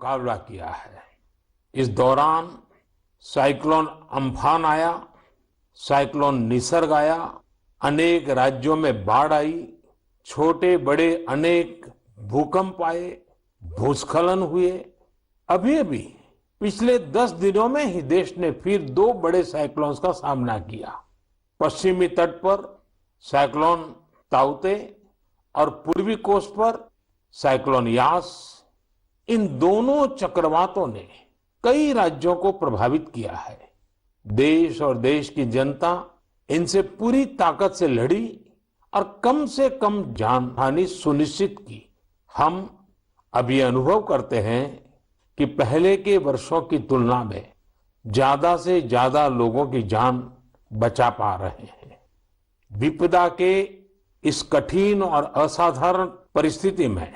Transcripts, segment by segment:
मुकाबला किया है। इस दौरान साइक्लोन अम्फान आया, साइक्लोन निसर्ग आया, अनेक राज्यों में बाढ़ आई, छोटे बड़े अनेक भूकंप आए, भूस्खलन हुए। अभी अभी पिछले 10 दिनों में ही देश ने फिर 2 बड़े साइक्लोन्स का सामना किया। पश्चिमी तट पर साइक्लोन ताउते और पूर्वी कोस्ट पर साइक्लोन यास। इन दोनों चक्रवातों ने कई राज्यों को प्रभावित किया है। देश और देश की जनता इनसे पूरी ताकत से लड़ी और कम से कम जानहानि सुनिश्चित की। हम अब ये अनुभव करते हैं कि पहले के वर्षों की तुलना में ज्यादा से ज्यादा लोगों की जान बचा पा रहे हैं। विपदा के इस कठिन और असाधारण परिस्थिति में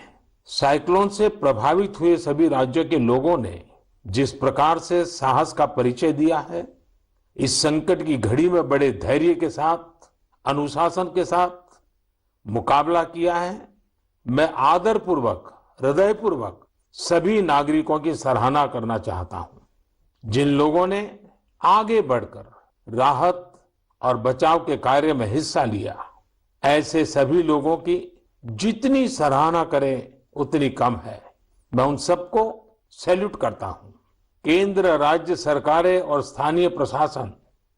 साइक्लोन से प्रभावित हुए सभी राज्यों के लोगों ने जिस प्रकार से साहस का परिचय दिया है, इस संकट की घड़ी में बड़े धैर्य के साथ, अनुशासन के साथ मुकाबला किया है, मैं आदरपूर्वक, हृदयपूर्वक सभी नागरिकों की सराहना करना चाहता हूं। जिन लोगों ने आगे बढ़कर राहत और बचाव के कार्य में हिस्सा लिया, ऐसे सभी लोगों की जितनी सराहना करें उतनी कम है। मैं उन सबको सैल्यूट करता हूं। केंद्र, राज्य सरकारें और स्थानीय प्रशासन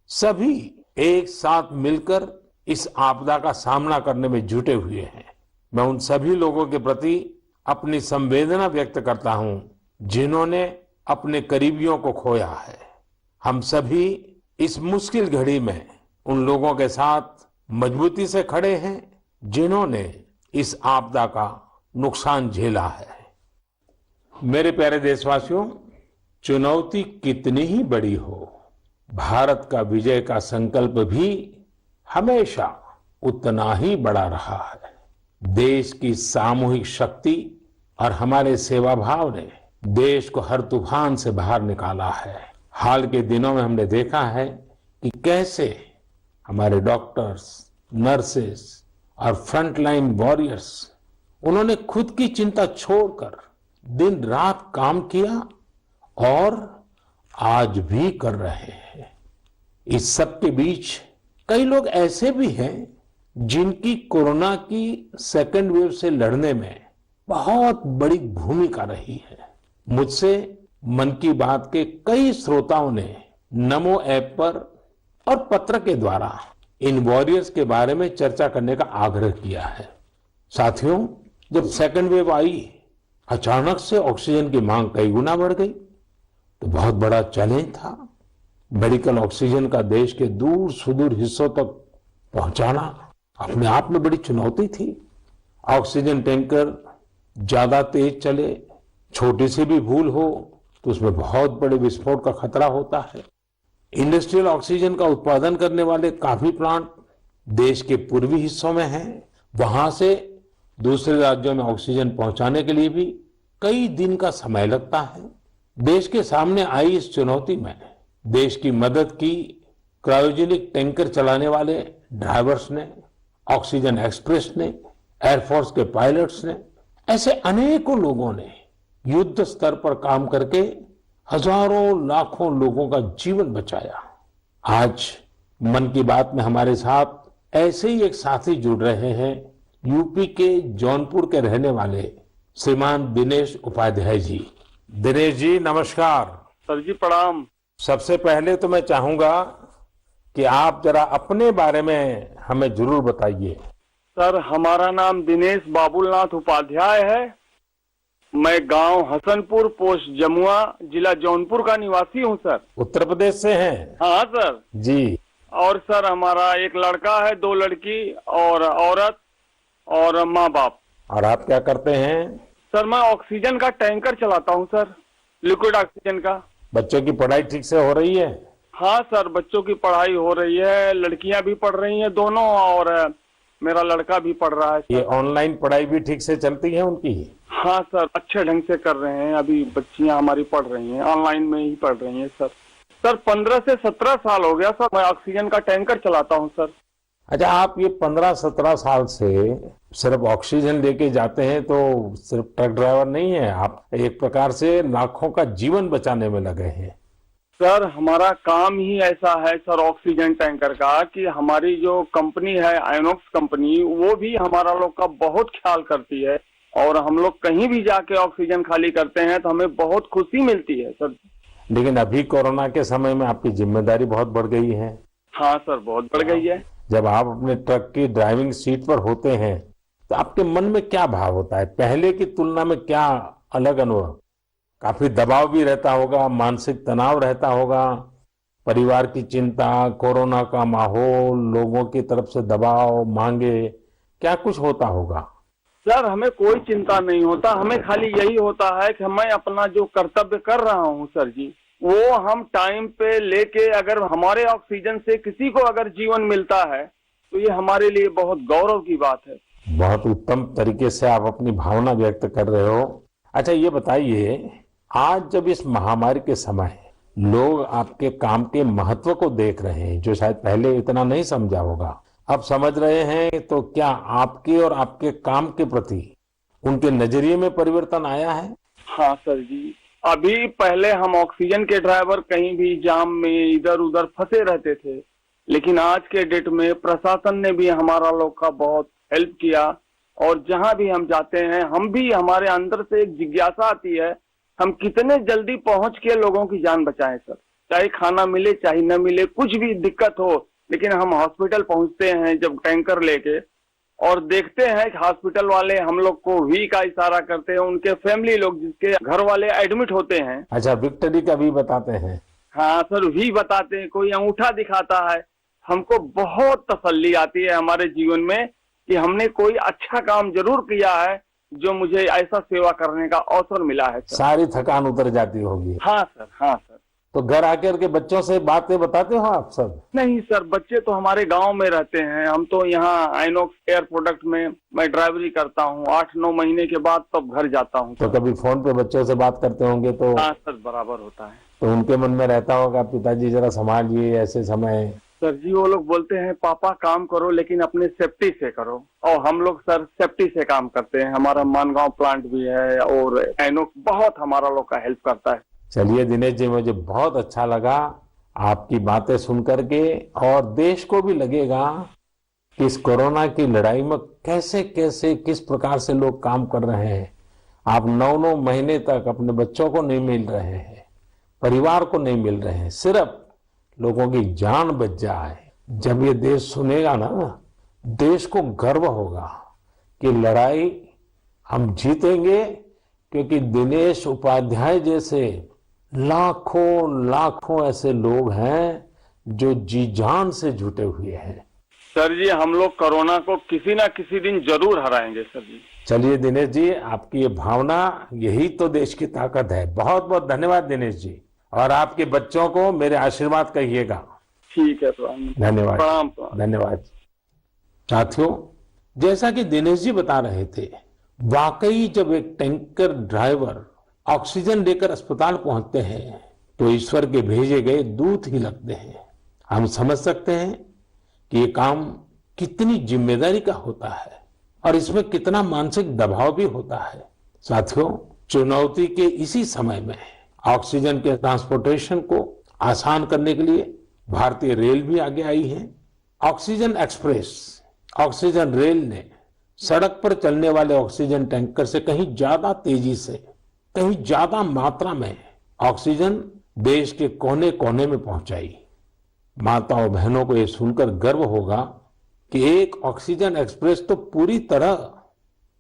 सभी एक साथ मिलकर इस आपदा का सामना करने में जुटे हुए हैं। मैं उन सभी लोगों के प्रति अपनी संवेदना व्यक्त करता हूं जिन्होंने अपने करीबियों को खोया है। हम सभी इस मुश्किल घड़ी में उन लोगों के साथ मजबूती से खड़े हैं जिन्होंने इस आपदा का नुकसान झेला है। मेरे प्यारे देशवासियों, चुनौती कितनी ही बड़ी हो, भारत का विजय का संकल्प भी हमेशा उतना ही बड़ा रहा है। देश की सामूहिक शक्ति और हमारे सेवा भाव ने देश को हर तूफान से बाहर निकाला है। हाल के दिनों में हमने देखा है कि कैसे हमारे डॉक्टर्स, नर्सेस और फ्रंटलाइन वॉरियर्स, उन्होंने खुद की चिंता छोड़कर दिन रात काम किया और आज भी कर रहे हैं। इस सब के बीच कई लोग ऐसे भी हैं जिनकी कोरोना की सेकेंड वेव से लड़ने में बहुत बड़ी भूमिका रही है। मुझसे मन की बात के कई श्रोताओं ने नमो ऐप पर और पत्र के द्वारा इन वॉरियर्स के बारे में चर्चा करने का आग्रह किया है। साथियों, जब सेकेंड वेव आई, अचानक से ऑक्सीजन की मांग कई गुना बढ़ गई, तो बहुत बड़ा चैलेंज था। मेडिकल ऑक्सीजन का देश के दूर सुदूर हिस्सों तक पहुंचाना अपने आप में बड़ी चुनौती थी। ऑक्सीजन टैंकर ज्यादा तेज चले, छोटी सी भी भूल हो तो उसमें बहुत बड़े विस्फोट का खतरा होता है। इंडस्ट्रियल ऑक्सीजन का उत्पादन करने वाले काफी प्लांट देश के पूर्वी हिस्सों में हैं। वहां से दूसरे राज्यों में ऑक्सीजन पहुंचाने के लिए भी कई दिन का समय लगता है। देश के सामने आई इस चुनौती में देश की मदद की क्रायोजेनिक टैंकर चलाने वाले ड्राइवर्स ने, ऑक्सीजन एक्सप्रेस ने, एयरफोर्स के पायलट्स ने, ऐसे अनेकों लोगों ने युद्ध स्तर पर काम करके हजारों लाखों लोगों का जीवन बचाया। आज मन की बात में हमारे साथ ऐसे ही एक साथी जुड़ रहे हैं, यूपी के जौनपुर के रहने वाले श्रीमान दिनेश उपाध्याय जी। दिनेश जी, नमस्कार। सर जी प्रणाम। सबसे पहले तो मैं चाहूंगा कि आप जरा अपने बारे में हमें जरूर बताइए। सर, हमारा नाम दिनेश बाबुलनाथ उपाध्याय है। मैं गांव हसनपुर, पोस्ट जमुआ, जिला जौनपुर का निवासी हूं सर। उत्तर प्रदेश से हैं? हाँ सर जी। और सर, हमारा एक लड़का है, 2 लड़की और औरत और माँ बाप। और आप क्या करते हैं? सर, मैं ऑक्सीजन का टैंकर चलाता हूं सर, लिक्विड ऑक्सीजन का। बच्चों की पढ़ाई ठीक से हो रही है? हाँ सर, बच्चों की पढ़ाई हो रही है, लड़कियां भी पढ़ रही हैं दोनों, और मेरा लड़का भी पढ़ रहा है। ये ऑनलाइन पढ़ाई भी ठीक से चलती है उनकी? हाँ सर, अच्छे ढंग से कर रहे हैं। अभी बच्चियां हमारी पढ़ रही हैं, ऑनलाइन में ही पढ़ रही हैं सर। सर, 15 से 17 साल हो गया सर मैं ऑक्सीजन का टैंकर चलाता हूं सर। अच्छा, आप ये 15-17 साल से सिर्फ ऑक्सीजन लेके जाते हैं, तो सिर्फ ट्रक ड्राइवर नहीं है आप, एक प्रकार से लाखों का जीवन बचाने में लगे हैं। सर हमारा काम ही ऐसा है सर ऑक्सीजन टैंकर का कि हमारी जो कंपनी है आयनोक्स कंपनी, वो भी हमारा लोग का बहुत ख्याल करती है और हम लोग कहीं भी जाके ऑक्सीजन खाली करते हैं तो हमें बहुत खुशी मिलती है सर। लेकिन अभी कोरोना के समय में आपकी जिम्मेदारी बहुत बढ़ गई है। हाँ सर, बहुत बढ़ गई है। जब आप अपने ट्रक की ड्राइविंग सीट पर होते हैं तो आपके मन में क्या भाव होता है? पहले की तुलना में क्या अलग अनुभव? काफी दबाव भी रहता होगा, मानसिक तनाव रहता होगा, परिवार की चिंता, कोरोना का माहौल, लोगों की तरफ से दबाव, मांगे, क्या कुछ होता होगा? सर हमें कोई चिंता नहीं होता, हमें खाली यही होता है कि मैं अपना जो कर्तव्य कर रहा हूँ सर जी, वो हम टाइम पे लेके, अगर हमारे ऑक्सीजन से किसी को अगर जीवन मिलता है तो ये हमारे लिए बहुत गौरव की बात है। बहुत उत्तम तरीके से आप अपनी भावना व्यक्त कर रहे हो। अच्छा, ये बताइए, आज जब इस महामारी के समय लोग आपके काम के महत्व को देख रहे हैं, जो शायद पहले इतना नहीं समझा होगा, अब समझ रहे हैं, तो क्या आपके और आपके काम के प्रति उनके नजरिए में परिवर्तन आया है? हाँ सर जी, अभी पहले हम ऑक्सीजन के ड्राइवर कहीं भी जाम में इधर उधर फंसे रहते थे, लेकिन आज के डेट में प्रशासन ने भी हमारा लोग का बहुत हेल्प किया और जहां भी हम जाते हैं, हम भी, हमारे अंदर से एक जिज्ञासा आती है, हम कितने जल्दी पहुंच के लोगों की जान बचाएं सर। चाहे खाना मिले चाहे न मिले, कुछ भी दिक्कत हो, लेकिन हम हॉस्पिटल पहुंचते हैं जब टैंकर लेके और देखते हैं कि हॉस्पिटल वाले हम लोग को वी का इशारा करते हैं, उनके फैमिली लोग जिसके घर वाले एडमिट होते हैं। अच्छा, विक्ट्री का भी बताते हैं? हाँ सर, वी बताते हैं, कोई अंगूठा दिखाता है। हमको बहुत तसल्ली आती है हमारे जीवन में कि हमने कोई अच्छा काम जरूर किया है, जो मुझे ऐसा सेवा करने का अवसर मिला है सर। सारी थकान उतर जाती होगी। हाँ सर, हाँ सर। तो घर आकर के बच्चों से बातें बताते हो आप सब? नहीं सर, बच्चे तो हमारे गांव में रहते हैं, हम तो यहाँ आइनॉक्स एयर प्रोडक्ट में मैं ड्राइवरी करता हूँ। 8-9 महीने के बाद तब घर जाता हूँ। तो कभी फोन पे बच्चों से बात करते होंगे तो? हाँ सर, बराबर होता है। तो उनके मन में रहता होगा, पिताजी जरा संभालिए ऐसे समय? सर जी, वो लोग बोलते हैं पापा काम करो लेकिन अपने सेफ्टी से करो, और हम लोग सर सेफ्टी से काम करते हैं। हमारा मानगांव प्लांट भी है और आइनॉक्स बहुत हमारा लोग का हेल्प करता है। चलिए दिनेश जी, मुझे बहुत अच्छा लगा आपकी बातें सुन करके, और देश को भी लगेगा कि इस कोरोना की लड़ाई में कैसे कैसे किस प्रकार से लोग काम कर रहे हैं। आप 9-9 महीने तक अपने बच्चों को नहीं मिल रहे हैं, परिवार को नहीं मिल रहे हैं, सिर्फ लोगों की जान बच जाए। जब ये देश सुनेगा ना, देश को गर्व होगा कि लड़ाई हम जीतेंगे, क्योंकि दिनेश उपाध्याय जैसे लाखों लाखों ऐसे लोग हैं जो जी जान से जुटे हुए हैं। सर जी, हम लोग कोरोना को किसी ना किसी दिन जरूर हराएंगे सर जी। चलिए दिनेश जी, आपकी ये भावना, यही तो देश की ताकत है। बहुत बहुत धन्यवाद दिनेश जी, और आपके बच्चों को मेरे आशीर्वाद कहिएगा। ठीक है, धन्यवाद। प्रणाम। धन्यवाद। साथियों, जैसा कि दिनेश जी बता रहे थे, वाकई जब एक टैंकर ड्राइवर ऑक्सीजन लेकर अस्पताल पहुंचते हैं तो ईश्वर के भेजे गए दूत ही लगते हैं। हम समझ सकते हैं कि ये काम कितनी जिम्मेदारी का होता है और इसमें कितना मानसिक दबाव भी होता है। साथियों, चुनौती के इसी समय में ऑक्सीजन के ट्रांसपोर्टेशन को आसान करने के लिए भारतीय रेल भी आगे आई है। ऑक्सीजन एक्सप्रेस, ऑक्सीजन रेल ने सड़क पर चलने वाले ऑक्सीजन टैंकर से कहीं ज्यादा तेजी से, कहीं ज्यादा मात्रा में ऑक्सीजन देश के कोने कोने में पहुंचाई। माताओं बहनों को यह सुनकर गर्व होगा कि एक ऑक्सीजन एक्सप्रेस तो पूरी तरह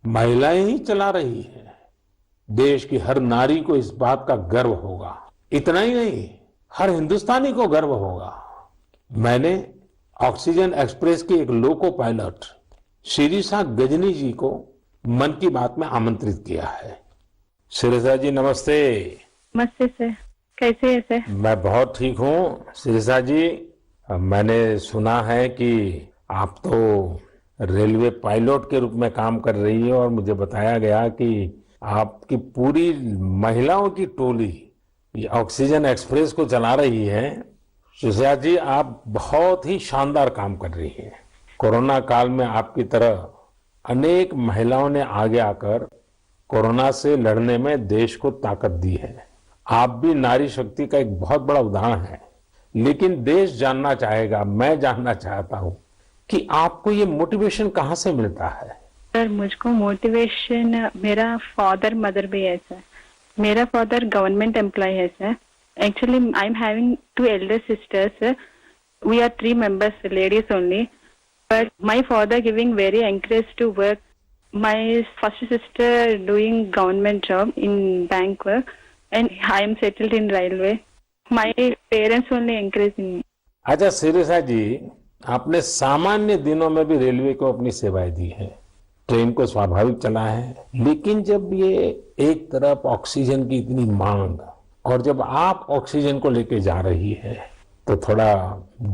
महिलाएं ही चला रही हैं। देश की हर नारी को इस बात का गर्व होगा। इतना ही नहीं, हर हिंदुस्तानी को गर्व होगा। मैंने ऑक्सीजन एक्सप्रेस के एक लोको पायलट शिरीषा गजनी जी को मन की बात में आमंत्रित किया है। शिरीषा जी, नमस्ते। नमस्ते सर, कैसे है सर? मैं बहुत ठीक हूँ शिरीषा जी। मैंने सुना है कि आप तो रेलवे पायलट के रूप में काम कर रही है, और मुझे बताया गया कि आपकी पूरी महिलाओं की टोली ये ऑक्सीजन एक्सप्रेस को चला रही है। शिरीषा जी, आप बहुत ही शानदार काम कर रही हैं। कोरोना काल में आपकी तरह अनेक महिलाओं ने आगे आकर कोरोना से लड़ने में देश को ताकत दी है। आप भी नारी शक्ति का एक बहुत बड़ा उदाहरण है। लेकिन देश जानना चाहेगा, मैं जानना चाहता हूं कि आपको ये मोटिवेशन कहाँ से मिलता है? सर मुझको मोटिवेशन मेरा फादर मदर भी है सर। मेरा फादर गवर्नमेंट एम्प्लॉय है sir. Actually I am having 2 elder sisters. We are 3 members, ladies only. But my father giving very encourage to work. My first sister doing government job in bank work, and I am settled in railway. My parents only encouraging me. अच्छा सिरिसा जी, आपने सामान्य दिनों में भी railway को अपनी सेवाएं दी हैं, ट्रेन को स्वाभाविक चला है, लेकिन जब ये एक तरफ ऑक्सीजन की इतनी मांग और जब आप ऑक्सीजन को लेके जा रही है तो थोड़ा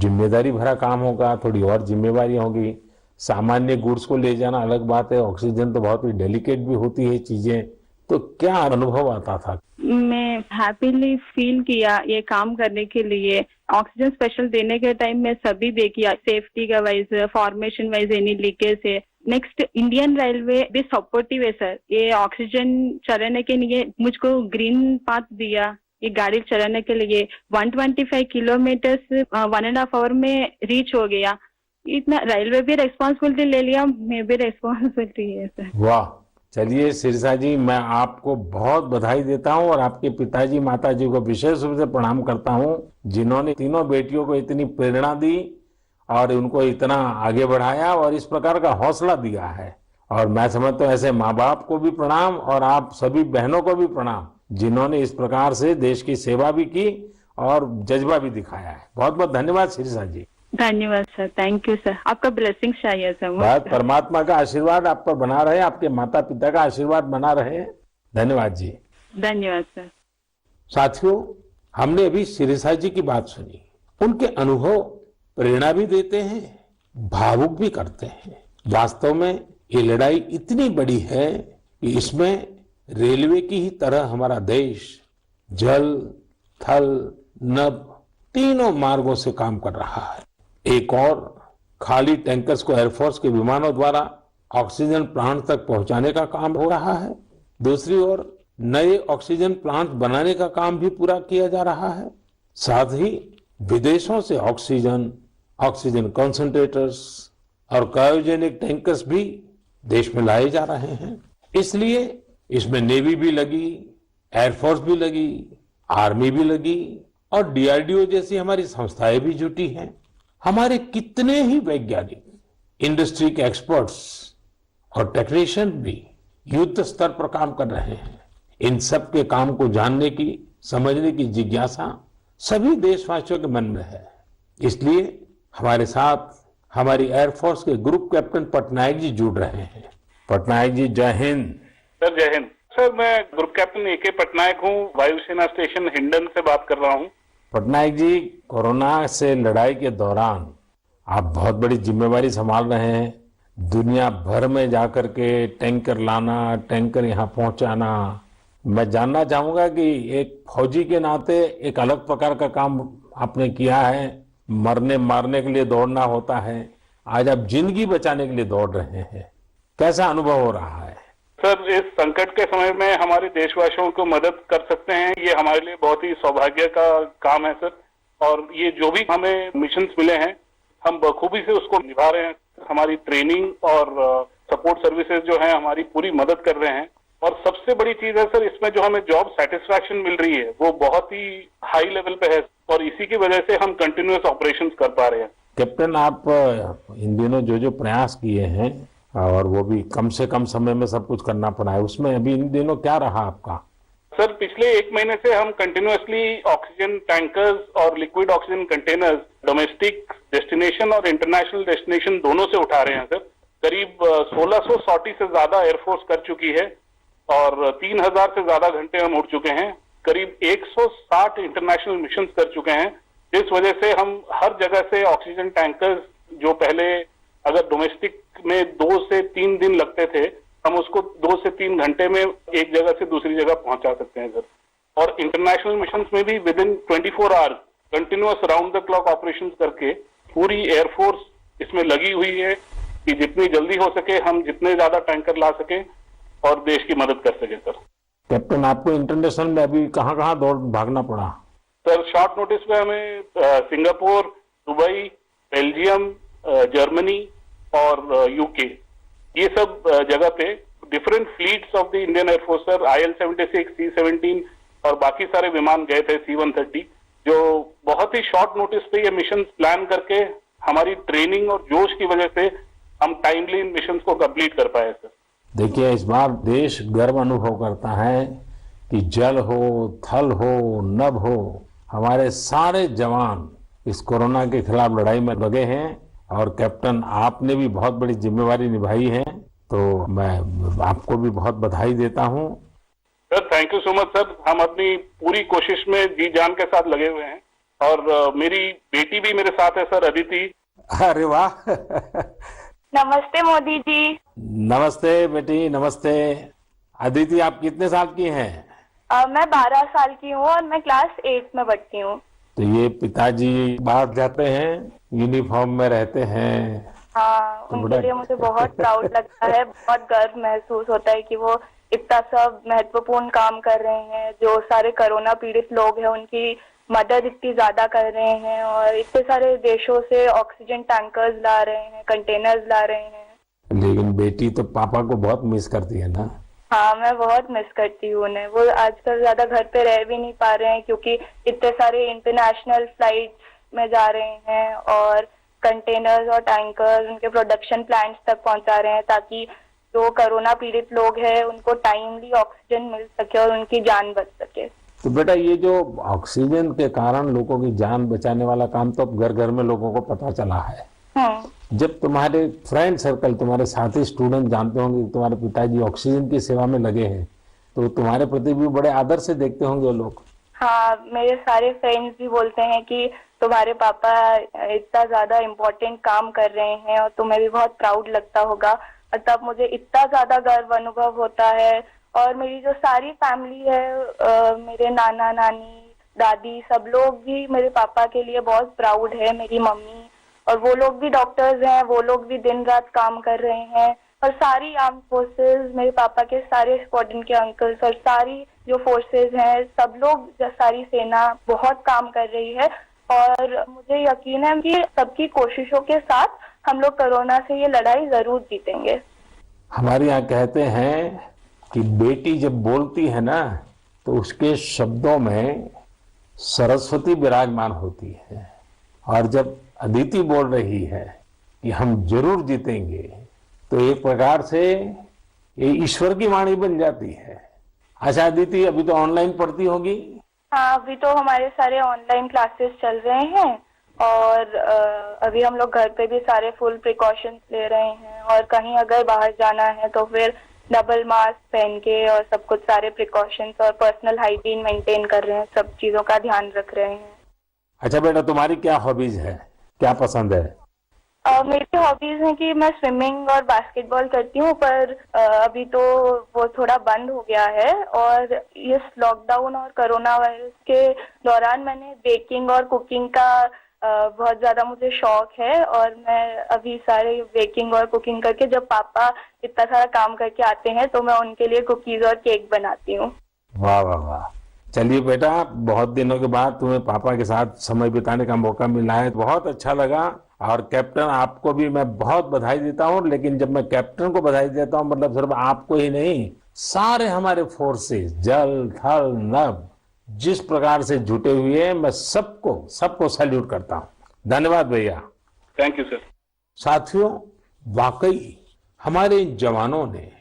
जिम्मेदारी भरा काम होगा, थोड़ी और जिम्मेवारी होगी। सामान्य गुड्स को ले जाना अलग बात है, ऑक्सीजन तो बहुत ही डेलिकेट भी होती है चीजें, तो क्या अनुभव आता था? मैं हैप्पीली फील किया ये काम करने के लिए। ऑक्सीजन स्पेशल देने के टाइम में सभी देखिए, सेफ्टी का wise, formation wise any leakage है। नेक्स्ट इंडियन रेलवे भी सपोर्टिव है सर। ये ऑक्सीजन चलाने के लिए मुझको ग्रीन पाथ दिया, ये गाड़ी चलाने के लिए 125 किलोमीटर 1.5 आवर में रीच हो गया। इतना रेलवे भी रेस्पॉन्सिबिलिटी ले लिया, मैं भी रेस्पॉन्सिबिलिटी है सर। वाह, चलिए सिरसा जी, मैं आपको बहुत बधाई देता हूं और आपके पिताजी माताजी को विशेष रूप से प्रणाम करता हूं, जिन्होंने तीनों बेटियों को इतनी प्रेरणा दी और उनको इतना आगे बढ़ाया और इस प्रकार का हौसला दिया है। और मैं समझता हूं ऐसे माँ बाप को भी प्रणाम और आप सभी बहनों को भी प्रणाम, जिन्होंने इस प्रकार से देश की सेवा भी की और जज्बा भी दिखाया है। बहुत बहुत धन्यवाद सिरसा जी। धन्यवाद सर, थैंक यू सर। आपका ब्लेसिंग चाहिए सर। बहुत परमात्मा का आशीर्वाद आप पर बना रहे, आपके माता पिता का आशीर्वाद बना रहे। धन्यवाद जी। धन्यवाद सर। साथियों, हमने अभी सिरसा जी की बात सुनी। उनके अनुभव प्रेरणा भी देते हैं, भावुक भी करते हैं। वास्तव में ये लड़ाई इतनी बड़ी है कि इसमें रेलवे की ही तरह हमारा देश जल, थल, नभ तीनों मार्गों से काम कर रहा है। एक और खाली टैंकर्स को एयरफोर्स के विमानों द्वारा ऑक्सीजन प्लांट तक पहुंचाने का काम हो रहा है। दूसरी ओर नए ऑक्सीजन प्लांट बनाने का काम भी पूरा किया जा रहा है। साथ ही विदेशों से ऑक्सीजन, ऑक्सीजन कंसंट्रेटर्स और क्रायोजेनिक टैंकर्स भी देश में लाए जा रहे हैं। इसलिए इसमें नेवी भी लगी, एयरफोर्स भी लगी, आर्मी भी लगी और डीआरडीओ जैसी हमारी संस्थाएं भी जुटी हैं। हमारे कितने ही वैज्ञानिक, इंडस्ट्री के एक्सपर्ट्स और टेक्नीशियन भी युद्ध स्तर पर काम कर रहे हैं। इन सब के काम को जानने की, समझने की जिज्ञासा सभी देशवासियों के मन में है। इसलिए हमारे साथ हमारी एयरफोर्स के ग्रुप कैप्टन पटनायक जी जुड़ रहे हैं। पटनायक जी, जय हिंद। सर जय हिंद। सर मैं ग्रुप कैप्टन ए.के. पटनायक हूँ, वायुसेना स्टेशन हिंडन से बात कर रहा हूँ। पटनायक जी, कोरोना से लड़ाई के दौरान आप बहुत बड़ी जिम्मेवारी संभाल रहे हैं। दुनिया भर में जाकर के टैंकर लाना, टैंकर यहाँ पहुंचाना। मैं जानना चाहूंगा कि एक फौजी के नाते एक अलग प्रकार का काम आपने किया है। मरने मारने के लिए दौड़ना होता है, आज आप जिंदगी बचाने के लिए दौड़ रहे हैं। कैसा अनुभव हो रहा है? सर इस संकट के समय में हमारे देशवासियों को मदद कर सकते हैं, ये हमारे लिए बहुत ही सौभाग्य का काम है सर। और ये जो भी हमें मिशंस मिले हैं, हम बखूबी से उसको निभा रहे हैं। हमारी ट्रेनिंग और सपोर्ट सर्विसेज जो है हमारी पूरी मदद कर रहे हैं। और सबसे बड़ी चीज है सर, इसमें जो हमें जॉब सेटिस्फैक्शन मिल रही है वो बहुत ही हाई लेवल पे है और इसी की वजह से हम कंटिन्यूअस ऑपरेशंस कर पा रहे हैं। कैप्टन, आप इन दिनों जो प्रयास किए हैं और वो भी कम से कम समय में सब कुछ करना पड़ा है, उसमें अभी इन दिनों क्या रहा आपका? सर पिछले 1 महीने से हम कंटिन्यूअसली ऑक्सीजन टैंकर्स और liquid oxygen containers domestic destination और इंटरनेशनल डेस्टिनेशन दोनों से उठा रहे हैं सर। करीब 1600 सॉर्टी से ज्यादा एयरफोर्स कर चुकी है और 3000 से ज्यादा घंटे हम उड़ चुके हैं। करीब 160 इंटरनेशनल मिशन कर चुके हैं। इस वजह से हम हर जगह से ऑक्सीजन टैंकर्स जो पहले अगर डोमेस्टिक में 2 से 3 दिन लगते थे, हम उसको 2 से 3 घंटे में एक जगह से दूसरी जगह पहुंचा सकते हैं सर। और इंटरनेशनल मिशंस में भी with in 24 hours continuous round the clock operations करके पूरी एयरफोर्स इसमें लगी हुई है कि जितनी जल्दी हो सके हम जितने ज्यादा टैंकर ला सके और देश की मदद कर सके सर। कैप्टन, आपको इंटरनेशनल में अभी कहाँ कहाँ दौड़ भागना पड़ा? सर शॉर्ट नोटिस पे हमें सिंगापुर, दुबई, बेल्जियम, जर्मनी और यूके, ये सब जगह पे different fleets of the Indian air force sir, IL-76, C-17 और बाकी सारे विमान गए थे, C-130, जो बहुत ही शॉर्ट नोटिस पे ये मिशन प्लान करके हमारी ट्रेनिंग और जोश की वजह से हम टाइमली इन मिशन को कंप्लीट कर पाए सर। देखिए, इस बार देश गर्व अनुभव करता है कि जल हो, थल हो, नभ हो, हमारे सारे जवान इस कोरोना के खिलाफ लड़ाई में लगे हैं और कैप्टन आपने भी बहुत बड़ी जिम्मेवारी निभाई है, तो मैं आपको भी बहुत बधाई देता हूं। Sir thank you so much sir, हम अपनी पूरी कोशिश में जी जान के साथ लगे हुए हैं और मेरी बेटी भी मेरे साथ है सर, अदिति। अरे वाह नमस्ते मोदी जी। नमस्ते बेटी, नमस्ते। अदिति, आप कितने साल की हैं? मैं 12 साल की हूँ और मैं क्लास 8 में पढ़ती हूँ। तो ये पिताजी बाहर जाते हैं, यूनिफॉर्म में रहते हैं। हाँ, उनके लिए मुझे बहुत प्राउड लगता है, बहुत गर्व महसूस होता है कि वो इतना सब महत्वपूर्ण काम कर रहे हैं। जो सारे कोरोना पीड़ित लोग हैं उनकी मदद इतनी ज्यादा कर रहे हैं और इतने सारे देशों से ऑक्सीजन टैंकर्स ला रहे हैं, कंटेनर्स ला रहे हैं। लेकिन बेटी तो पापा को बहुत मिस करती है ना? हाँ, मैं बहुत मिस करती हूँ उन्हें। वो आजकल ज्यादा घर पे रह भी नहीं पा रहे हैं क्योंकि इतने सारे इंटरनेशनल फ्लाइट्स में जा रहे हैं और कंटेनर्स और टैंकर्स उनके प्रोडक्शन प्लांट्स तक पहुंचा रहे हैं ताकि जो कोरोना पीड़ित लोग हैं उनको टाइमली ऑक्सीजन मिल सके और उनकी जान बच सके। तो बेटा, ये जो ऑक्सीजन के कारण लोगों की जान बचाने वाला काम तो अब घर घर में लोगों को पता चला है। जब तुम्हारे फ्रेंड सर्कल, तुम्हारे साथी स्टूडेंट जानते होंगे कि तुम्हारे पिताजी ऑक्सीजन की सेवा में लगे हैं, तो तुम्हारे प्रति भी बड़े आदर से देखते होंगे वो लोग। हाँ, मेरे सारे फ्रेंड्स भी बोलते हैं कि तुम्हारे पापा इतना ज्यादा इम्पोर्टेंट काम कर रहे हैं और तुम्हें भी बहुत प्राउड लगता होगा। और तब मुझे इतना ज्यादा गर्व अनुभव होता है। और मेरी जो सारी फैमिली है, मेरे नाना नानी, दादी, सब लोग भी मेरे पापा के लिए बहुत प्राउड है। मेरी मम्मी, और वो लोग भी डॉक्टर्स हैं, वो लोग भी दिन रात काम कर रहे हैं। और सारी आर्म फोर्सेस, मेरे पापा के सारे स्क्वाड्रन के अंकल्स और सारी जो फोर्सेस हैं, सब लोग, सारी सेना बहुत काम कर रही है। और मुझे यकीन है कि सबकी कोशिशों के साथ हम लोग कोरोना से ये लड़ाई जरूर जीतेंगे। हमारे यहाँ कहते हैं कि बेटी जब बोलती है ना तो उसके शब्दों में सरस्वती विराजमान होती है, और जब अदिति बोल रही है कि हम जरूर जीतेंगे तो एक प्रकार से ये ईश्वर की वाणी बन जाती है। अच्छा अदिति, अभी तो ऑनलाइन पढ़ती होगी? हाँ, अभी तो हमारे सारे ऑनलाइन क्लासेस चल रहे हैं और अभी हम लोग घर पे भी सारे फुल प्रिकॉशंस ले रहे हैं। और कहीं अगर बाहर जाना है तो फिर डबल मास्क पहन के और सब कुछ सारे प्रिकॉशंस और पर्सनल हाइजीन मेंटेन कर रहे हैं, सब चीजों का ध्यान रख रहे हैं। अच्छा बेटा, तुम्हारी क्या हॉबीज है, क्या पसंद है? मेरी हॉबीज है कि मैं स्विमिंग और बास्केटबॉल करती हूँ, पर अभी तो वो थोड़ा बंद हो गया है। और इस लॉकडाउन और कोरोना वायरस के दौरान मैंने बेकिंग और कुकिंग का बहुत ज्यादा मुझे शौक है। और मैं अभी सारे बेकिंग और कुकिंग करके, जब पापा इतना सारा काम करके आते हैं तो मैं उनके लिए कुकीज और केक बनाती हूँ। वाह वाह वाह। चलिए बेटा, बहुत दिनों के बाद तुम्हें पापा के साथ समय बिताने का मौका मिला है, बहुत अच्छा लगा। और कैप्टन, आपको भी मैं बहुत बधाई देता हूँ। लेकिन जब मैं कैप्टन को बधाई देता हूँ, मतलब सिर्फ आपको ही नहीं, सारे हमारे फोर्सेस, जल थल नभ, जिस प्रकार से जुटे हुए हैं, मैं सबको सैल्यूट करता हूँ। धन्यवाद भैया। Thank you sir. साथियों, वाकई हमारे इन जवानों ने,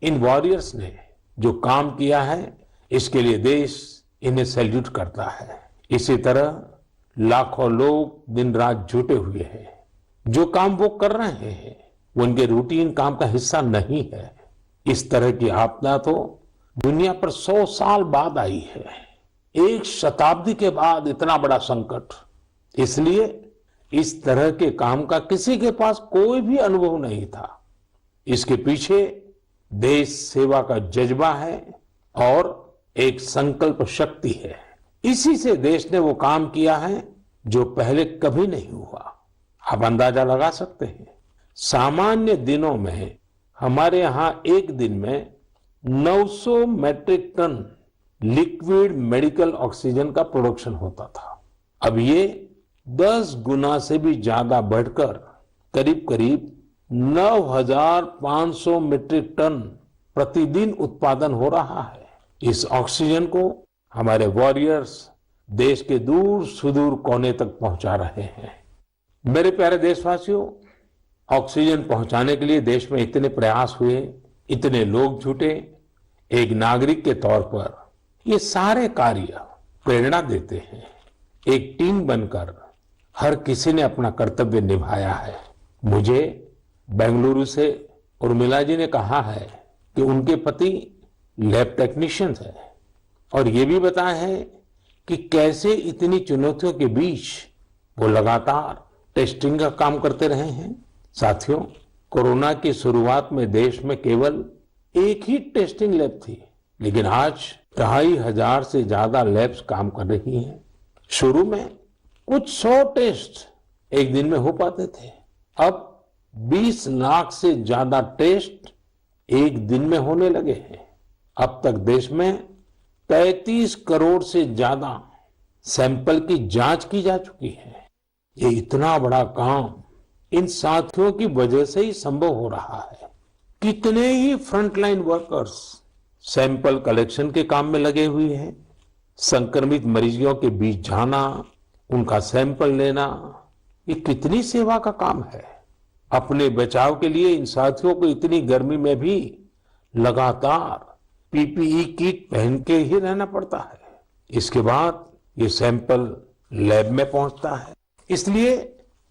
इन वॉरियर्स ने जो काम किया है, इसके लिए देश इन्हें सैल्यूट करता है। इसी तरह लाखों लोग दिन रात जुटे हुए हैं। जो काम वो कर रहे हैं वो उनके रूटीन काम का हिस्सा नहीं है। इस तरह की आपदा तो दुनिया पर 100 साल बाद आई है, एक शताब्दी के बाद इतना बड़ा संकट। इसलिए इस तरह के काम का किसी के पास कोई भी अनुभव नहीं था। इसके पीछे देश सेवा का जज्बा है और एक संकल्प शक्ति है। इसी से देश ने वो काम किया है जो पहले कभी नहीं हुआ। आप अंदाजा लगा सकते हैं, सामान्य दिनों में हमारे यहाँ एक दिन में 900 metric ton liquid medical oxygen का प्रोडक्शन होता था। अब ये 10 गुना से भी ज्यादा बढ़कर करीब करीब 9,500 मीट्रिक टन प्रतिदिन उत्पादन हो रहा है। इस ऑक्सीजन को हमारे वॉरियर्स देश के दूर सुदूर कोने तक पहुंचा रहे हैं। मेरे प्यारे देशवासियों, ऑक्सीजन पहुंचाने के लिए देश में इतने प्रयास हुए, इतने लोग जुटे, एक नागरिक के तौर पर ये सारे कार्य प्रेरणा देते हैं। एक टीम बनकर हर किसी ने अपना कर्तव्य निभाया है। मुझे बेंगलुरु से उर्मिला जी ने कहा है कि उनके पति लैब टेक्नीशियन है और ये भी बताया है कि कैसे इतनी चुनौतियों के बीच वो लगातार टेस्टिंग का काम करते रहे हैं। साथियों, कोरोना की शुरुआत में देश में केवल एक ही टेस्टिंग लैब थी, लेकिन आज 2,500 से ज्यादा लैब्स काम कर रही हैं। शुरू में कुछ 100 टेस्ट एक दिन में हो पाते थे, अब 20 लाख से ज्यादा टेस्ट एक दिन में होने लगे हैं। अब तक देश में 33 करोड़ से ज्यादा सैंपल की जांच की जा चुकी है। ये इतना बड़ा काम इन साथियों की वजह से ही संभव हो रहा है। कितने ही फ्रंटलाइन वर्कर्स सैंपल कलेक्शन के काम में लगे हुए हैं। संक्रमित मरीजों के बीच जाना, उनका सैंपल लेना, ये कितनी सेवा का काम है। अपने बचाव के लिए इन साथियों को इतनी गर्मी में भी लगातार पीपीई किट पहन के ही रहना पड़ता है। इसके बाद ये सैंपल लैब में पहुंचता है। इसलिए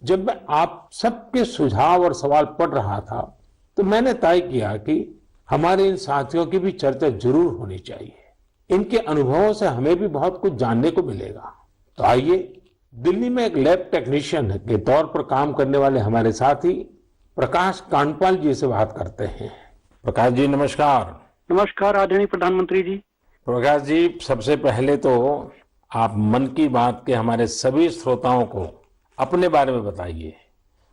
जब मैं आप सबके सुझाव और सवाल पढ़ रहा था तो मैंने तय किया कि हमारे इन साथियों की भी चर्चा जरूर होनी चाहिए। इनके अनुभवों से हमें भी बहुत कुछ जानने को मिलेगा। तो आइए, दिल्ली में एक लैब टेक्नीशियन के तौर पर काम करने वाले हमारे साथी प्रकाश कांडपाल जी से बात करते हैं। प्रकाश जी नमस्कार। नमस्कार आदरणीय प्रधानमंत्री जी। प्रकाश जी, सबसे पहले तो आप मन की बात के हमारे सभी श्रोताओं को अपने बारे में बताइए।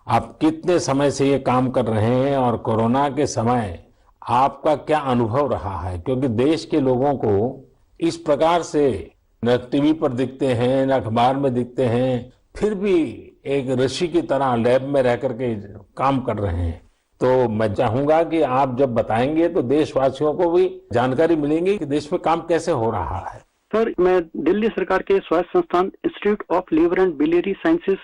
आप कितने समय से ये काम कर रहे हैं और कोरोना के समय आपका क्या अनुभव रहा है, क्योंकि देश के लोगों को इस प्रकार से न टीवी पर दिखते हैं न अखबार में दिखते हैं, फिर भी एक ऋषि की तरह लैब में रह करके काम कर रहे हैं। तो मैं चाहूंगा कि आप जब बताएंगे तो देशवासियों को भी जानकारी मिलेगी कि देश में काम कैसे हो रहा है। सर, मैं दिल्ली सरकार के स्वास्थ्य संस्थान institute of liver and biliary sciences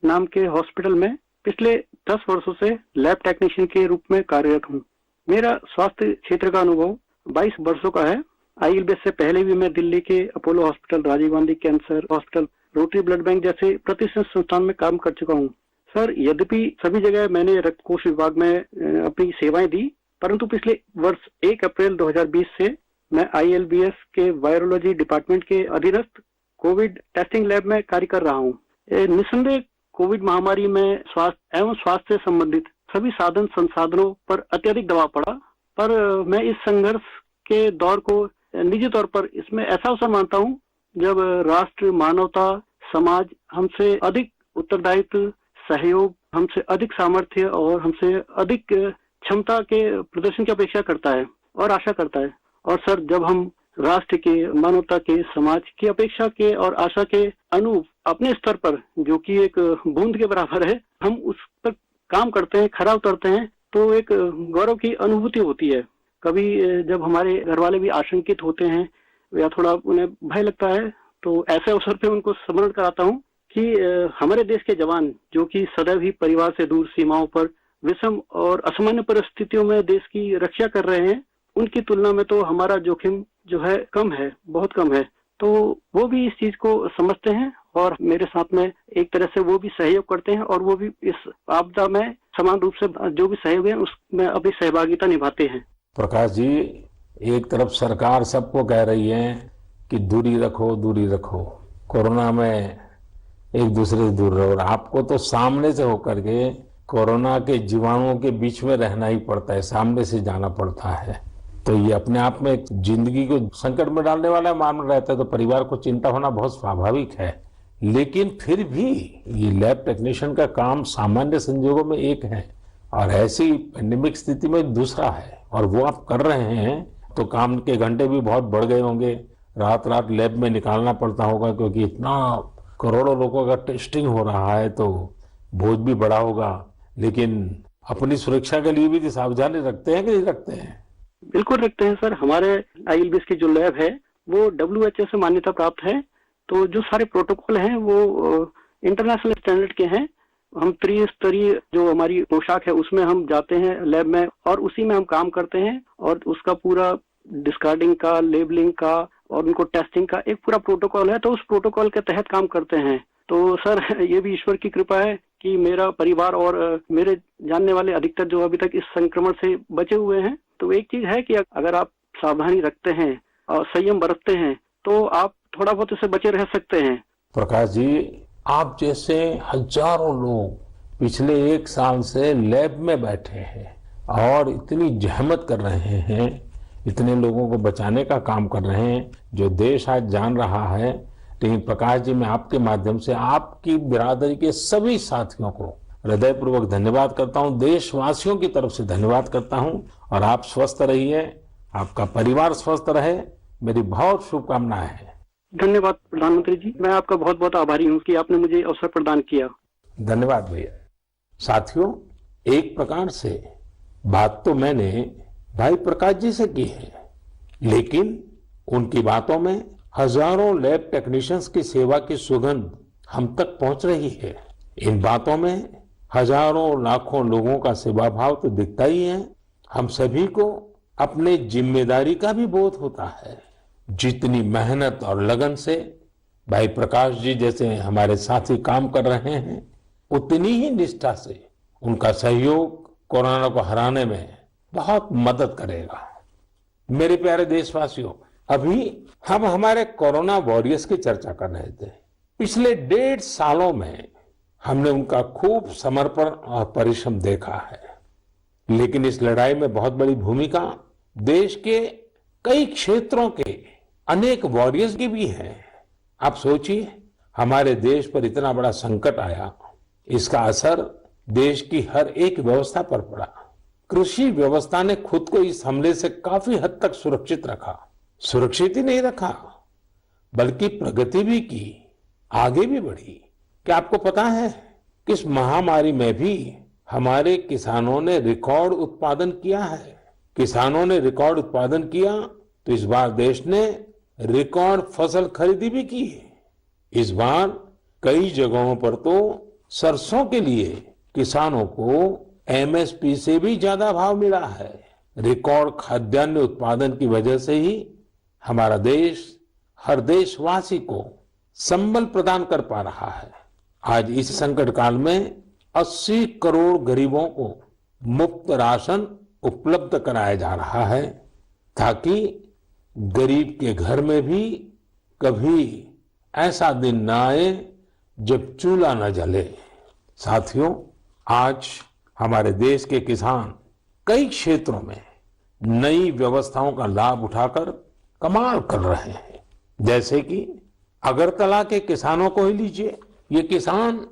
नाम के हॉस्पिटल में पिछले 10 वर्षों से लैब टेक्नीशियन के रूप में कार्यरत हूँ। मेरा स्वास्थ्य क्षेत्र का अनुभव 22 वर्षों का है। आईएलबीएस से पहले भी मैं दिल्ली के Apollo hospital, Rajiv Gandhi cancer hospital, Rotary blood bank जैसे प्रतिष्ठित संस्थान में काम कर चुका हूँ। सर, यद्यपि सभी जगह मैंने रक्त कोष विभाग में अपनी सेवाएं दी, परंतु पिछले वर्ष 1 अप्रैल 2020 से मैं आईएलबीएस के वायरोलॉजी डिपार्टमेंट के अधीनस्थ कोविड टेस्टिंग लैब में कार्य कर रहा हूँ। निस्संदेह कोविड महामारी में स्वास्थ्य एवं स्वास्थ्य से संबंधित सभी साधन संसाधनों पर अत्यधिक दबाव पड़ा, पर मैं इस संघर्ष के दौर को निजी तौर पर इसमें ऐसा अवसर मानता हूँ जब राष्ट्र, मानवता, समाज हमसे अधिक उत्तरदायित्व, सहयोग, हमसे अधिक सामर्थ्य और हमसे अधिक क्षमता के प्रदर्शन की अपेक्षा करता है और आशा करता है। और सर, जब हम राष्ट्र के, मानवता के, समाज की अपेक्षा के और आशा के अनुरूप अपने स्तर पर, जो कि एक बूंद के बराबर है, हम उस पर काम करते हैं, खरा उतरते हैं, तो एक गौरव की अनुभूति होती है। कभी जब हमारे घर वाले भी आशंकित होते हैं या थोड़ा उन्हें भय लगता है, तो ऐसे अवसर पे उनको स्मरण कराता हूँ कि हमारे देश के जवान, जो कि सदैव ही परिवार से दूर सीमाओं पर विषम और असामान्य परिस्थितियों में देश की रक्षा कर रहे हैं, उनकी तुलना में तो हमारा जोखिम जो है कम है, बहुत कम है। तो वो भी इस चीज को समझते हैं और मेरे साथ में एक तरह से वो भी सहयोग करते हैं और वो भी इस आपदा में समान रूप से जो भी सहयोग है उसमें अपनी सहभागिता निभाते हैं। प्रकाश जी, एक तरफ सरकार सबको कह रही है कि दूरी रखो, दूरी रखो, कोरोना में एक दूसरे से दूर रहो, और आपको तो सामने से होकर के कोरोना के जीवाणुओं के बीच में रहना ही पड़ता है, सामने से जाना पड़ता है। तो ये अपने आप में जिंदगी को संकट में डालने वाला मामला रहता है, तो परिवार को चिंता होना बहुत स्वाभाविक है। लेकिन फिर भी ये लैब टेक्नीशियन का काम सामान्य संजोगों में एक है और ऐसी पेंडेमिक स्थिति में दूसरा है, और वो आप कर रहे हैं तो काम के घंटे भी बहुत बढ़ गए होंगे, रात रात लैब में निकालना पड़ता होगा क्योंकि इतना करोड़ों लोगों का टेस्टिंग हो रहा है तो बोझ भी बड़ा होगा। लेकिन अपनी सुरक्षा के लिए भी सावधानी रखते हैं कि नहीं रखते हैं? बिल्कुल रखते हैं सर। हमारे ILBS की जो लैब है वो WHO से मान्यता प्राप्त है, तो जो सारे प्रोटोकॉल हैं वो इंटरनेशनल स्टैंडर्ड के हैं। हम त्रिस्तरीय जो हमारी पोशाक है उसमें हम जाते हैं लैब में और उसी में हम काम करते हैं और उसका पूरा डिस्कार्डिंग का, लेबलिंग का और उनको टेस्टिंग का एक पूरा प्रोटोकॉल है, तो उस प्रोटोकॉल के तहत काम करते हैं। तो सर ये भी ईश्वर की कृपा है कि मेरा परिवार और मेरे जानने वाले अधिकतर जो अभी तक इस संक्रमण से बचे हुए हैं। तो एक चीज है कि अगर आप सावधानी रखते हैं और संयम बरतते हैं तो आप थोड़ा बहुत इससे बचे रह सकते हैं। प्रकाश जी, आप जैसे हजारों लोग पिछले 1 साल से लैब में बैठे हैं और इतनी जहमत कर रहे हैं, इतने लोगों को बचाने का काम कर रहे हैं जो देश आज जान रहा है। लेकिन प्रकाश जी, मैं आपके माध्यम से आपकी बिरादरी के सभी साथियों को हृदयपूर्वक धन्यवाद करता हूं, देशवासियों की तरफ से धन्यवाद करता हूं। और आप स्वस्थ रहिए, आपका परिवार स्वस्थ रहे, मेरी बहुत शुभकामनाएं हैं। धन्यवाद प्रधानमंत्री जी, मैं आपका बहुत बहुत आभारी हूँ कि आपने मुझे अवसर प्रदान किया। धन्यवाद भैया। साथियों, एक प्रकार से बात तो मैंने भाई प्रकाश जी से की है, लेकिन उनकी बातों में हजारों लैब टेक्नीशियंस की सेवा की सुगंध हम तक पहुंच रही है। इन बातों में हजारों लाखों लोगों का सेवा भाव तो दिखता ही है। हम सभी को अपने जिम्मेदारी का भी बोध होता है। जितनी मेहनत और लगन से भाई प्रकाश जी जैसे हमारे साथी काम कर रहे हैं, उतनी ही निष्ठा से उनका सहयोग कोरोना को हराने में बहुत मदद करेगा। मेरे प्यारे देशवासियों, अभी हम हमारे कोरोना वॉरियर्स की चर्चा कर रहे थे। पिछले 1.5 सालों में हमने उनका खूब समर्पण और परिश्रम देखा है, लेकिन इस लड़ाई में बहुत बड़ी भूमिका देश के कई क्षेत्रों के अनेक वॉरियर्स की भी है। आप सोचिए, हमारे देश पर इतना बड़ा संकट आया, इसका असर देश की हर एक व्यवस्था पर पड़ा। कृषि व्यवस्था ने खुद को इस हमले से काफी हद तक सुरक्षित रखा। सुरक्षित ही नहीं रखा, बल्कि प्रगति भी की, आगे भी बढ़ी। क्या आपको पता है कि इस महामारी में भी हमारे किसानों ने रिकॉर्ड उत्पादन किया है? किसानों ने रिकॉर्ड उत्पादन किया तो इस बार देश ने रिकॉर्ड फसल खरीदी भी की है। इस बार कई जगहों पर तो सरसों के लिए किसानों को MSP से भी ज्यादा भाव मिला है। रिकॉर्ड खाद्यान्न उत्पादन की वजह से ही हमारा देश हर देशवासी को संबल प्रदान कर पा रहा है। आज इस संकट काल में 80 करोड़ गरीबों को मुफ्त राशन उपलब्ध कराया जा रहा है, ताकि गरीब के घर में भी कभी ऐसा दिन न आए जब चूल्हा न जले। साथियों, आज हमारे देश के किसान कई क्षेत्रों में नई व्यवस्थाओं का लाभ उठाकर कमाल कर रहे हैं। जैसे कि अगरतला के किसानों को ही लीजिए। ये किसान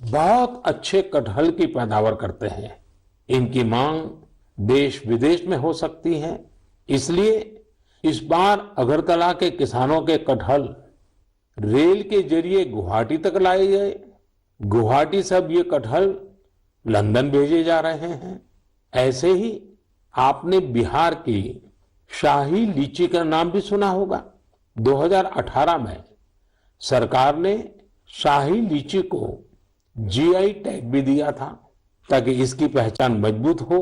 बहुत अच्छे कटहल की पैदावार करते हैं। इनकी मांग देश विदेश में हो सकती है, इसलिए इस बार अगरतला के किसानों के कटहल रेल के जरिए गुवाहाटी तक लाए गए। गुवाहाटी से अब ये कटहल लंदन भेजे जा रहे हैं। ऐसे ही आपने बिहार की शाही लीची का नाम भी सुना होगा। 2018 में सरकार ने शाही लीची को GI टैग भी दिया था, ताकि इसकी पहचान मजबूत हो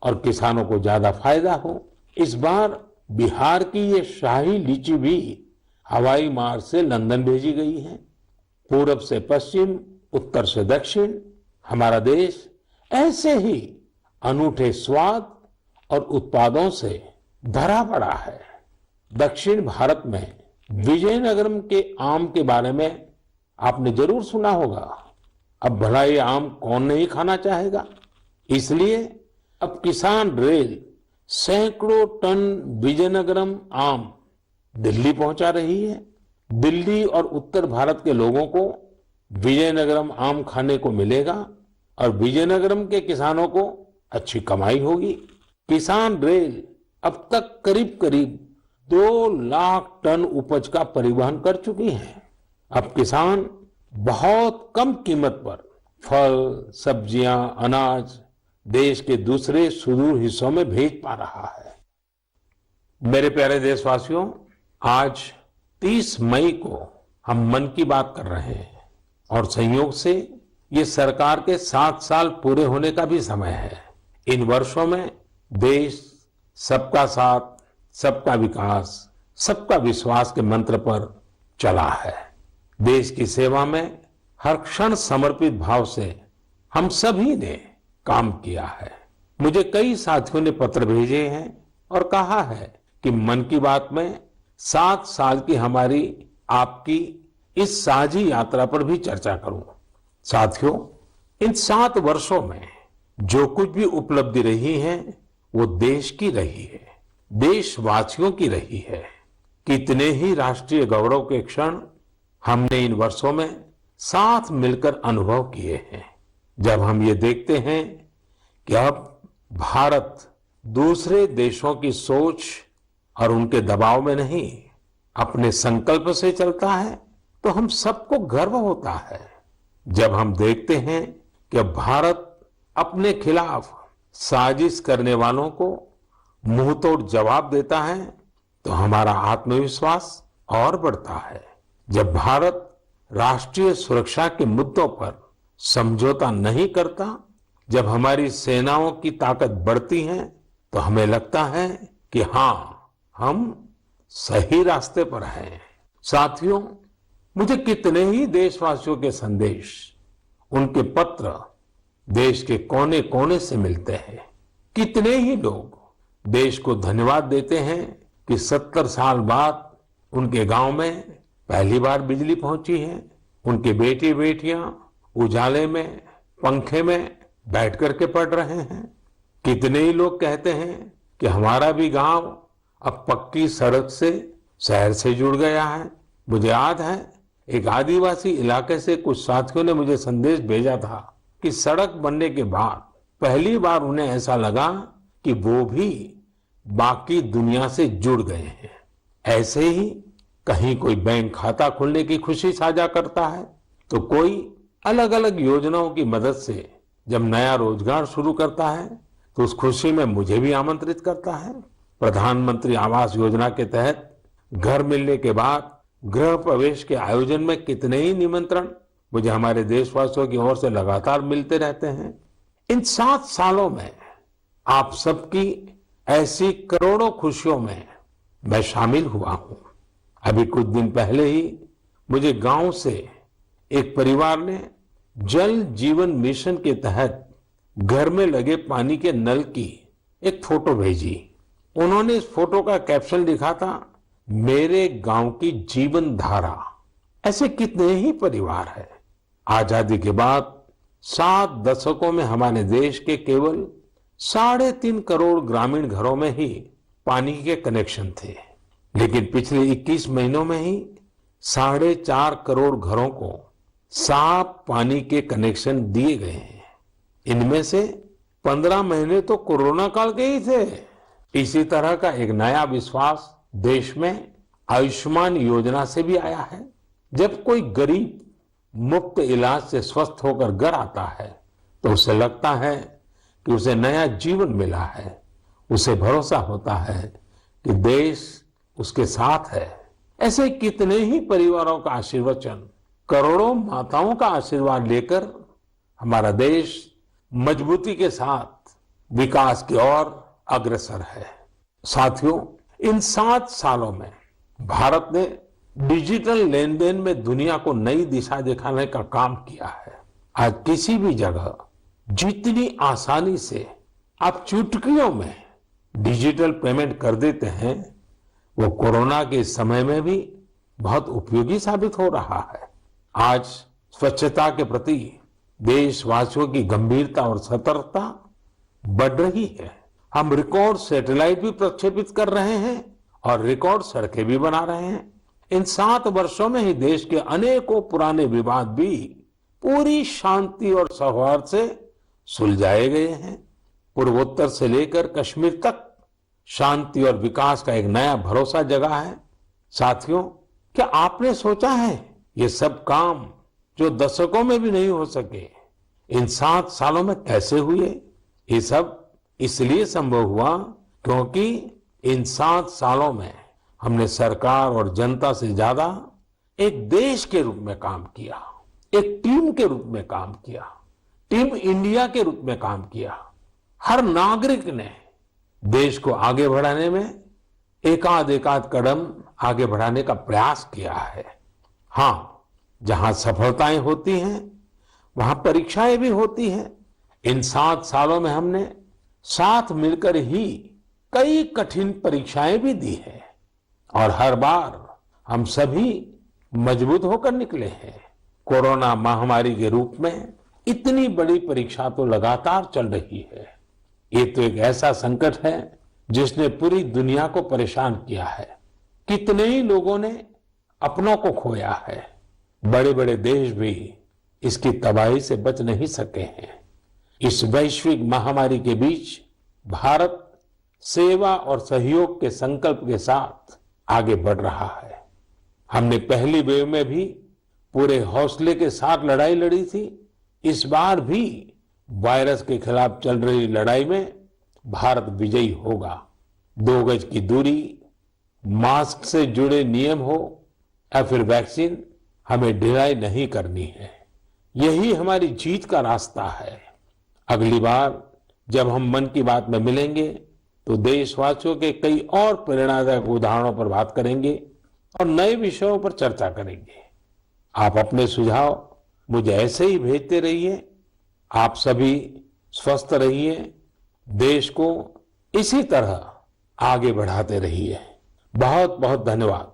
और किसानों को ज्यादा फायदा हो। इस बार बिहार की ये शाही लीची भी हवाई मार्ग से लंदन भेजी गई है। पूरब से पश्चिम, उत्तर से दक्षिण, हमारा देश ऐसे ही अनूठे स्वाद और उत्पादों से भरा पड़ा है। दक्षिण भारत में विजयनगरम के आम के बारे में आपने जरूर सुना होगा। अब भला ये आम कौन नहीं खाना चाहेगा। इसलिए अब किसान रेल सैकड़ों टन विजयनगरम आम दिल्ली पहुंचा रही है। दिल्ली और उत्तर भारत के लोगों को विजयनगरम आम खाने को मिलेगा और विजयनगरम के किसानों को अच्छी कमाई होगी। किसान रेल अब तक करीब करीब 2 लाख टन उपज का परिवहन कर चुकी है। अब किसान बहुत कम कीमत पर फल, सब्जियां, अनाज देश के दूसरे सुदूर हिस्सों में भेज पा रहा है। मेरे प्यारे देशवासियों, आज 30 मई को हम मन की बात कर रहे हैं और संयोग से ये सरकार के 7 साल पूरे होने का भी समय है। इन वर्षों में देश सबका साथ, सबका विकास, सबका विश्वास के मंत्र पर चला है। देश की सेवा में हर क्षण समर्पित भाव से हम सभी ने काम किया है। मुझे कई साथियों ने पत्र भेजे हैं और कहा है कि मन की बात में 7 साल की हमारी आपकी इस साझी यात्रा पर भी चर्चा करूं। साथियों, इन 7 वर्षों में जो कुछ भी उपलब्धि रही है वो देश की रही है, देशवासियों की रही है। कितने ही राष्ट्रीय गौरव के क्षण हमने इन वर्षों में साथ मिलकर अनुभव किए हैं। जब हम ये देखते हैं कि अब भारत दूसरे देशों की सोच और उनके दबाव में नहीं, अपने संकल्प से चलता है, तो हम सबको गर्व होता है। जब हम देखते हैं कि अब भारत अपने खिलाफ साजिश करने वालों को मुंहतोड़ जवाब देता है, तो हमारा आत्मविश्वास और बढ़ता है। जब भारत राष्ट्रीय सुरक्षा के मुद्दों पर समझौता नहीं करता, जब हमारी सेनाओं की ताकत बढ़ती है, तो हमें लगता है कि हाँ, हम सही रास्ते पर हैं। साथियों, मुझे कितने ही देशवासियों के संदेश, उनके पत्र देश के कोने कोने से मिलते हैं। कितने ही लोग देश को धन्यवाद देते हैं कि 70 साल बाद उनके गांव में पहली बार बिजली पहुंची है। उनके बेटे बेटियां उजाले में, पंखे में बैठ करके पढ़ रहे हैं। कितने ही लोग कहते हैं कि हमारा भी गांव अब पक्की सड़क से शहर से जुड़ गया है। मुझे याद है, एक आदिवासी इलाके से कुछ साथियों ने मुझे संदेश भेजा था कि सड़क बनने के बाद पहली बार उन्हें ऐसा लगा कि वो भी बाकी दुनिया से जुड़ गए हैं। ऐसे ही कहीं कोई बैंक खाता खोलने की खुशी साझा करता है, तो कोई अलग अलग योजनाओं की मदद से जब नया रोजगार शुरू करता है, तो उस खुशी में मुझे भी आमंत्रित करता है। प्रधानमंत्री आवास योजना के तहत घर मिलने के बाद गृह प्रवेश के आयोजन में कितने ही निमंत्रण मुझे हमारे देशवासियों की ओर से लगातार मिलते रहते हैं। इन 7 सालों में आप सबकी ऐसी करोड़ों खुशियों में मैं शामिल हुआ हूं। अभी कुछ दिन पहले ही मुझे गांव से एक परिवार ने जल जीवन मिशन के तहत घर में लगे पानी के नल की एक फोटो भेजी। उन्होंने इस फोटो का कैप्शन लिखा था, मेरे गांव की जीवन धारा। ऐसे कितने ही परिवार हैं। आजादी के बाद 7 दशकों में हमारे देश के केवल 3.5 करोड़ ग्रामीण घरों में ही पानी के कनेक्शन थे, लेकिन पिछले 21 महीनों में ही 4.5 करोड़ घरों को साफ पानी के कनेक्शन दिए गए हैं। इनमें से 15 महीने तो कोरोना काल के ही थे। इसी तरह का एक नया विश्वास देश में आयुष्मान योजना से भी आया है। जब कोई गरीब मुफ्त इलाज से स्वस्थ होकर घर आता है, तो उसे लगता है कि उसे नया जीवन मिला है। उसे भरोसा होता है कि देश उसके साथ है। ऐसे कितने ही परिवारों का आशीर्वचन, करोड़ों माताओं का आशीर्वाद लेकर हमारा देश मजबूती के साथ विकास की ओर अग्रसर है। साथियों, इन 7 सालों में भारत ने डिजिटल लेन देन में दुनिया को नई दिशा दिखाने का काम किया है। आज किसी भी जगह जितनी आसानी से आप चुटकियों में डिजिटल पेमेंट कर देते हैं, वो कोरोना के समय में भी बहुत उपयोगी साबित हो रहा है। आज स्वच्छता के प्रति देशवासियों की गंभीरता और सतर्कता बढ़ रही है। हम रिकॉर्ड सैटेलाइट भी प्रक्षेपित कर रहे हैं और रिकॉर्ड सड़कें भी बना रहे हैं। इन 7 वर्षों में ही देश के अनेकों पुराने विवाद भी पूरी शांति और सौहार्द से सुलझाए गए हैं। पूर्वोत्तर से लेकर कश्मीर तक शांति और विकास का एक नया भरोसा जगा है। साथियों, क्या आपने सोचा है ये सब काम जो दशकों में भी नहीं हो सके, इन 7 सालों में कैसे हुए? ये सब इसलिए संभव हुआ क्योंकि इन 7 सालों में हमने सरकार और जनता से ज्यादा एक देश के रूप में काम किया, एक टीम के रूप में काम किया, टीम इंडिया के रूप में काम किया। हर नागरिक ने देश को आगे बढ़ाने में एकाध कदम आगे बढ़ाने का प्रयास किया है। हाँ, जहां सफलताएं होती हैं वहां परीक्षाएं भी होती हैं। इन 7 सालों में हमने साथ मिलकर ही कई कठिन परीक्षाएं भी दी है और हर बार हम सभी मजबूत होकर निकले हैं। कोरोना महामारी के रूप में इतनी बड़ी परीक्षा तो लगातार चल रही है। ये तो एक ऐसा संकट है जिसने पूरी दुनिया को परेशान किया है। कितने ही लोगों ने अपनों को खोया है। बड़े बड़े देश भी इसकी तबाही से बच नहीं सके हैं। इस वैश्विक महामारी के बीच भारत सेवा और सहयोग के संकल्प के साथ आगे बढ़ रहा है। हमने पहली वेव में भी पूरे हौसले के साथ लड़ाई लड़ी थी। इस बार भी वायरस के खिलाफ चल रही लड़ाई में भारत विजयी होगा। 2 गज की दूरी, मास्क से जुड़े नियम हो या फिर वैक्सीन, हमें ढिलाई नहीं करनी है। यही हमारी जीत का रास्ता है। अगली बार जब हम मन की बात में मिलेंगे तो देशवासियों के कई और प्रेरणादायक उदाहरणों पर बात करेंगे और नए विषयों पर चर्चा करेंगे। आप अपने सुझाव मुझे ऐसे ही भेजते रहिए। आप सभी स्वस्थ रहिए, देश को इसी तरह आगे बढ़ाते रहिए। बहुत बहुत धन्यवाद।